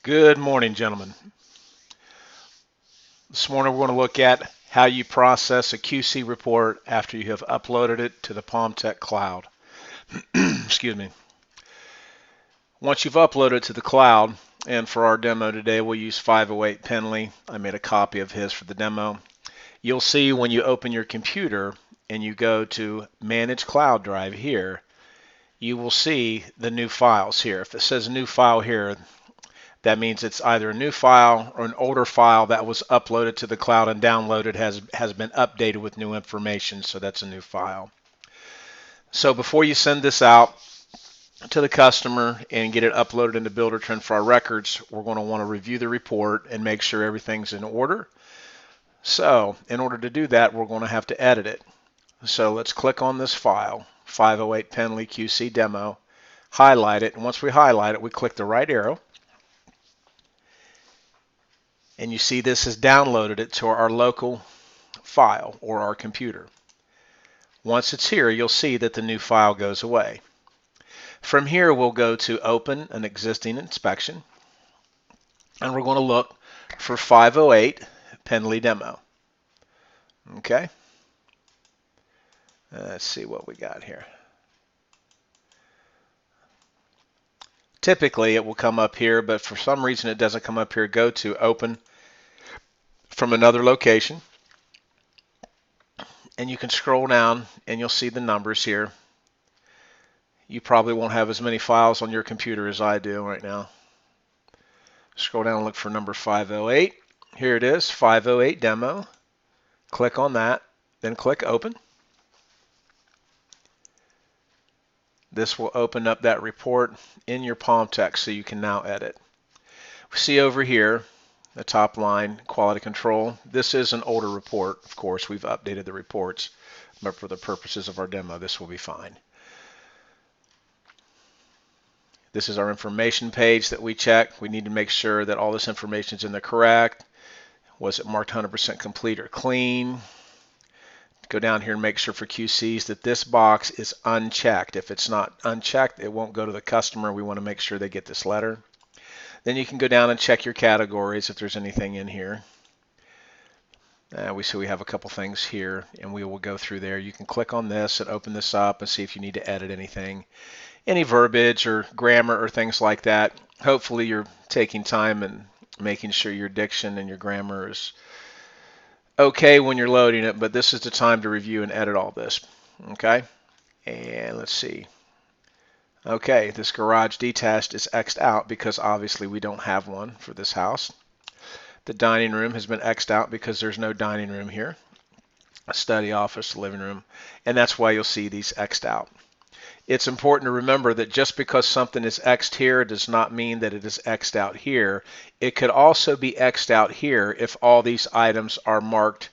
Good morning, gentlemen. This morning we're going to look at how you process a QC report after you have uploaded it to the PalmTech cloud. Excuse me. Once you've uploaded it to the cloud, and for our demo today we'll use 508 Penley. I made a copy of his for the demo. You'll see when you open your computer and you go to Manage Cloud Drive here, you will see the new files here. If it says new file here, that means it's either a new file or an older file that was uploaded to the cloud and downloaded has been updated with new information, so that's a new file. So before you send this out to the customer and get it uploaded into Buildertrend for our records, we're going to want to review the report and make sure everything's in order. So in order to do that, we're going to have to edit it. So let's click on this file, 508 Penley QC demo, highlight it, and once we highlight it, we click the right arrow. And you see this has downloaded it to our local file or our computer. Once it's here, you'll see that the new file goes away. From here, we'll go to Open an Existing Inspection, and we're going to look for 508 Penley Demo. Okay, let's see what we got here. Typically, it will come up here, but for some reason it doesn't come up here. Go to Open from another location, and you can scroll down and you'll see the numbers here. You probably won't have as many files on your computer as I do right now. Scroll down and look for number 508. Here it is, 508 demo. Click on that, then click open. This will open up that report in your PalmTech so you can now edit. We see over here the top line, quality control. This is an older report. Of course, we've updated the reports, but for the purposes of our demo, this will be fine. This is our information page that we check. We need to make sure that all this information is in the correct. Was it marked 100% complete or clean? Go down here and make sure for QCs that this box is unchecked. If it's not unchecked, it won't go to the customer. We want to make sure they get this letter. Then you can go down and check your categories if there's anything in here. We see we have a couple things here, and we will go through there. You can click on this and open this up and see if you need to edit anything. Any verbiage or grammar or things like that. Hopefully you're taking time and making sure your diction and your grammar is okay when you're loading it, but this is the time to review and edit all this. Okay, and let's see. Okay, this garage detached is X'd out because obviously we don't have one for this house. The dining room has been X'd out because there's no dining room here. A study, office, living room, and that's why you'll see these X'd out. It's important to remember that just because something is X'd here does not mean that it is X'd out here. It could also be X'd out here if all these items are marked.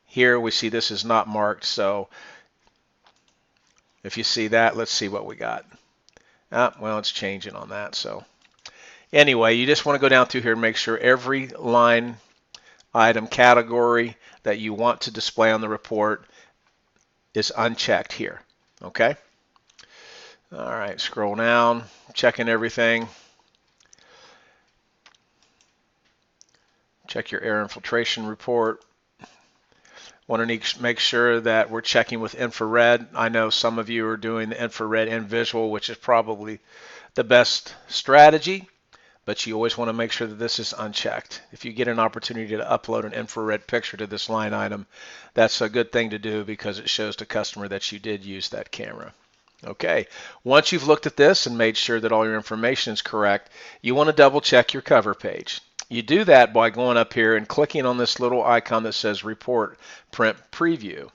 Here we see this is not marked, so if you see that, let's see what we got. Well, it's changing on that. So anyway, you just want to go down through here and make sure every line, item, category that you want to display on the report is unchecked here. Okay? All right, scroll down, checking everything. Check your air infiltration report. Want to make sure that we're checking with infrared. I know some of you are doing the infrared and visual, which is probably the best strategy, but you always want to make sure that this is unchecked. If you get an opportunity to upload an infrared picture to this line item, that's a good thing to do because it shows the customer that you did use that camera. Okay, once you've looked at this and made sure that all your information is correct, you want to double check your cover page. You do that by going up here and clicking on this little icon that says Report Print Preview.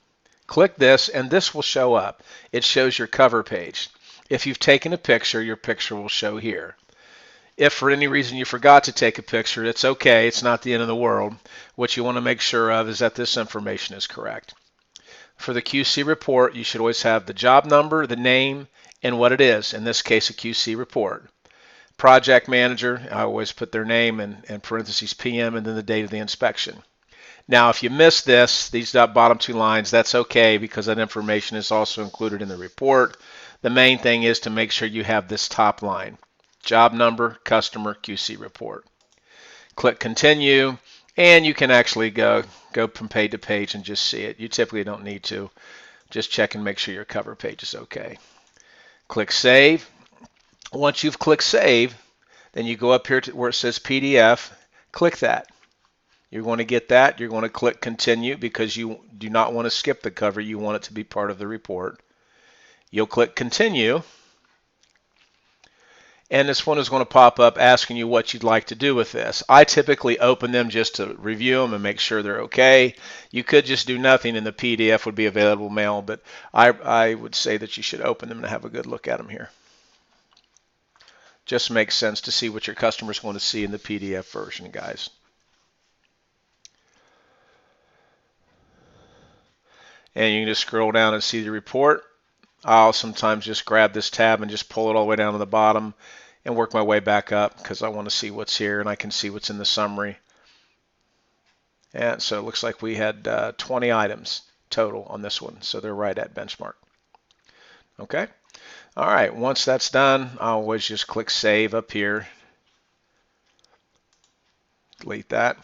Click this and this will show up. It shows your cover page. If you've taken a picture, your picture will show here. If for any reason you forgot to take a picture, it's okay. It's not the end of the world. What you want to make sure of is that this information is correct. For the QC report, you should always have the job number, the name, and what it is. In this case, a QC report. Project manager, I always put their name in parentheses PM and then the date of the inspection. Now, if you miss this, these bottom two lines, that's okay because that information is also included in the report. The main thing is to make sure you have this top line. job number, customer, QC report. Click continue, and you can actually go from page to page and just see it. You typically don't need to. Just check and make sure your cover page is okay. Click save. Once you've clicked save, then you go up here to where it says PDF. Click that. You're going to get that. You're going to click continue because you do not want to skip the cover. You want it to be part of the report. You'll click continue. And this one is going to pop up asking you what you'd like to do with this. I typically open them just to review them and make sure they're okay. You could just do nothing and the PDF would be available mail, but I would say that you should open them and have a good look at them here. Just makes sense to see what your customer's going to see in the PDF version, guys. And you can just scroll down and see the report. I'll sometimes just grab this tab and just pull it all the way down to the bottom and work my way back up because I want to see what's here and I can see what's in the summary. And so it looks like we had 20 items total on this one, so they're right at benchmark. Okay. All right, once that's done, I'll always just click save up here. Delete that.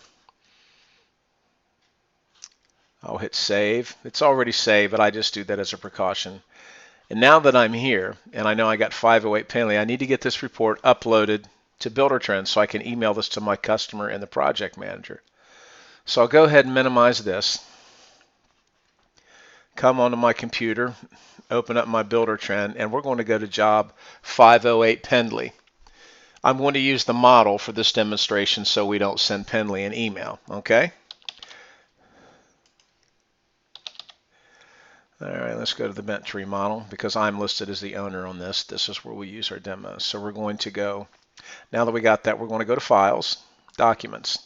I'll hit save. It's already saved, but I just do that as a precaution. And now that I'm here, and I know I got 508 Penley, I need to get this report uploaded to Buildertrend so I can email this to my customer and the project manager. So I'll go ahead and minimize this. Come onto my computer, open up my Buildertrend, and we're going to go to job 508 Pendley. I'm going to use the model for this demonstration so we don't send Pendley an email, okay? All right, let's go to the Bent Tree model because I'm listed as the owner on this. This is where we use our demos. So we're going to go, now that we got that, we're going to go to Files, Documents.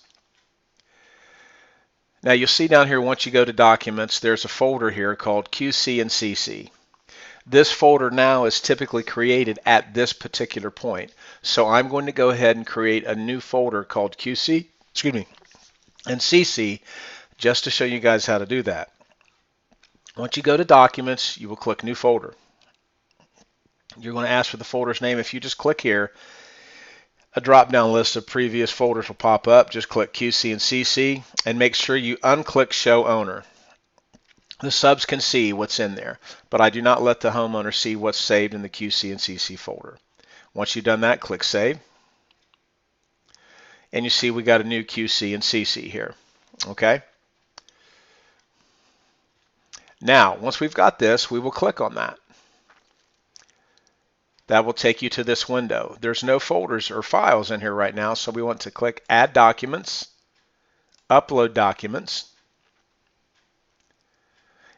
Now you'll see down here once you go to Documents, there's a folder here called QC and CC. This folder now is typically created at this particular point. So I'm going to go ahead and create a new folder called QC, and CC just to show you guys how to do that. Once you go to Documents, you will click New Folder. You're going to ask for the folder's name. If you just click here, a drop-down list of previous folders will pop up. Just click QC and CC and make sure you unclick Show Owner. The subs can see what's in there, but I do not let the homeowner see what's saved in the QC and CC folder. Once you've done that, click Save. And you see we got a new QC and CC here. Okay? Now, once we've got this, we will click on that. That will take you to this window. There's no folders or files in here right now, so we want to click Add Documents, Upload Documents,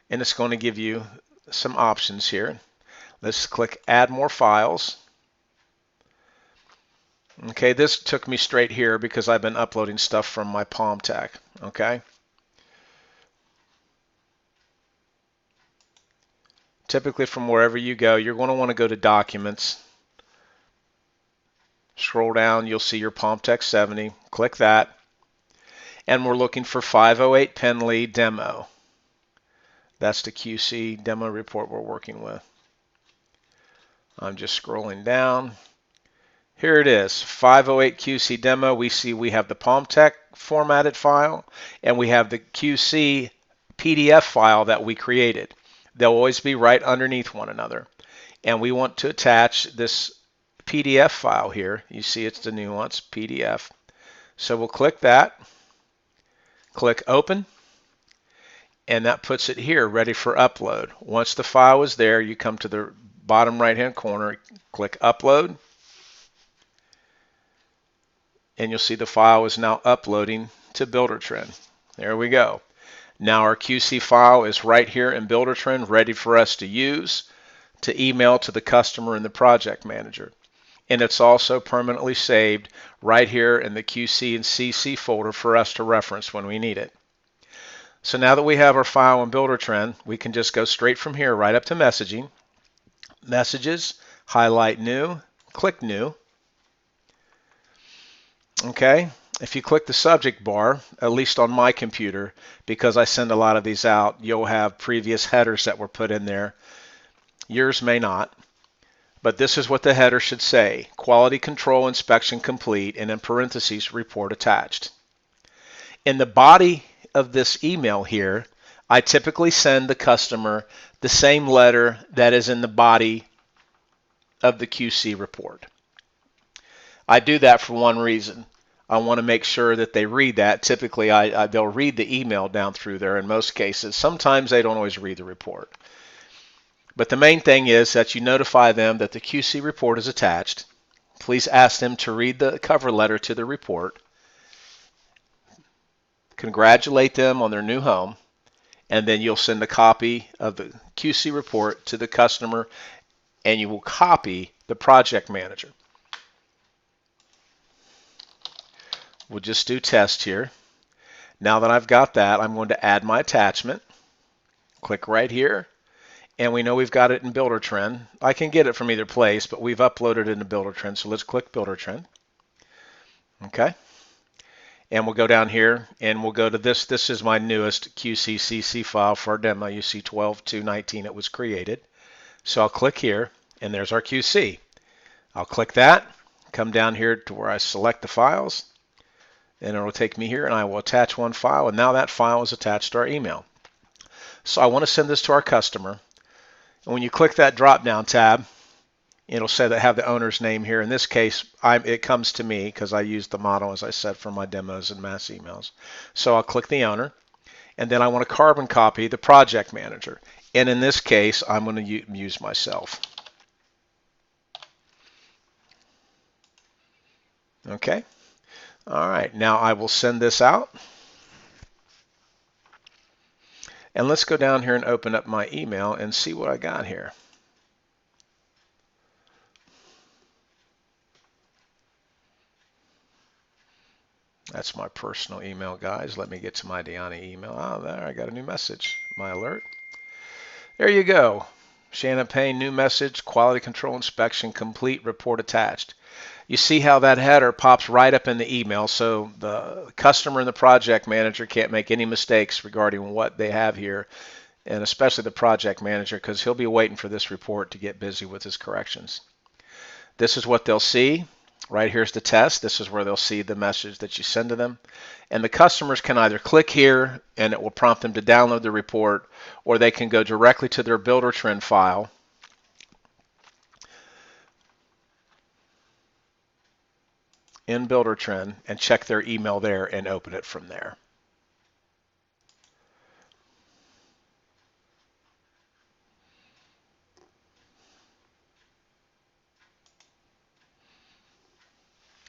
and it's going to give you some options here. Let's click Add More Files. Okay, this took me straight here because I've been uploading stuff from my PalmTech. Okay. Typically from wherever you go, you're going to want to go to Documents. Scroll down, you'll see your PalmTech 70. Click that. And we're looking for 508 Pendley Demo. That's the QC demo report we're working with. I'm just scrolling down. Here it is, 508 QC Demo. We see we have the PalmTech formatted file, and we have the QC PDF file that we created. They'll always be right underneath one another. And we want to attach this PDF file here. You see it's the nuance PDF. So we'll click that, click Open, and that puts it here ready for upload. Once the file is there, you come to the bottom right-hand corner, click Upload, and you'll see the file is now uploading to Buildertrend. There we go. Now our QC file is right here in Buildertrend, ready for us to use to email to the customer and the project manager. And it's also permanently saved right here in the QC and CC folder for us to reference when we need it. So now that we have our file in Buildertrend, we can just go straight from here right up to Messaging. Messages, highlight New, click New. Okay. If you click the subject bar, at least on my computer, because I send a lot of these out, you'll have previous headers that were put in there. Yours may not. But this is what the header should say: quality control inspection complete, and in parentheses, report attached. In the body of this email here, I typically send the customer the same letter that is in the body of the QC report. I do that for one reason. I want to make sure that they read that. Typically, they'll read the email down through there in most cases. Sometimes they don't always read the report. But the main thing is that you notify them that the QC report is attached. Please ask them to read the cover letter to the report. Congratulate them on their new home. And then you'll send a copy of the QC report to the customer, and you will copy the project manager. We'll just do test here. Now that I've got that, I'm going to add my attachment. Click right here. And we know we've got it in Buildertrend. I can get it from either place, but we've uploaded it into Buildertrend. So let's click Buildertrend. Okay. And we'll go down here and we'll go to this. This is my newest QCCC file for our demo. You see 12/2/19 it was created. So I'll click here and there's our QC. I'll click that, come down here to where I select the files, and it will take me here and I will attach one file, and now that file is attached to our email. So I want to send this to our customer. And when you click that drop down tab, it'll say that have the owner's name here. In this case, it comes to me because I use the model, as I said, for my demos and mass emails. So I'll click the owner, and then I want to carbon copy the project manager. And in this case, I'm going to use myself. Okay. All right. Now I will send this out. And let's go down here and open up my email and see what I got here. That's my personal email, guys. Let me get to my Deani email. Oh, there, I got a new message. My alert. There you go. Shannon Payne, new message, quality control inspection complete, report attached. You see how that header pops right up in the email, so the customer and the project manager can't make any mistakes regarding what they have here, and especially the project manager, because he'll be waiting for this report to get busy with his corrections. This is what they'll see. Right here's the test. This is where they'll see the message that you send to them. And the customers can either click here and it will prompt them to download the report, or they can go directly to their Buildertrend file in Buildertrend and check their email there and open it from there.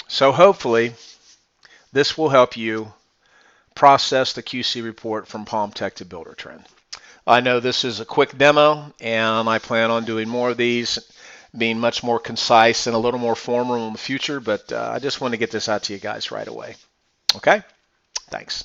So hopefully this will help you process the QC report from PalmTech to Buildertrend. I know this is a quick demo, and I plan on doing more of these, being much more concise and a little more formal in the future, but I just want to get this out to you guys right away. Okay? Thanks.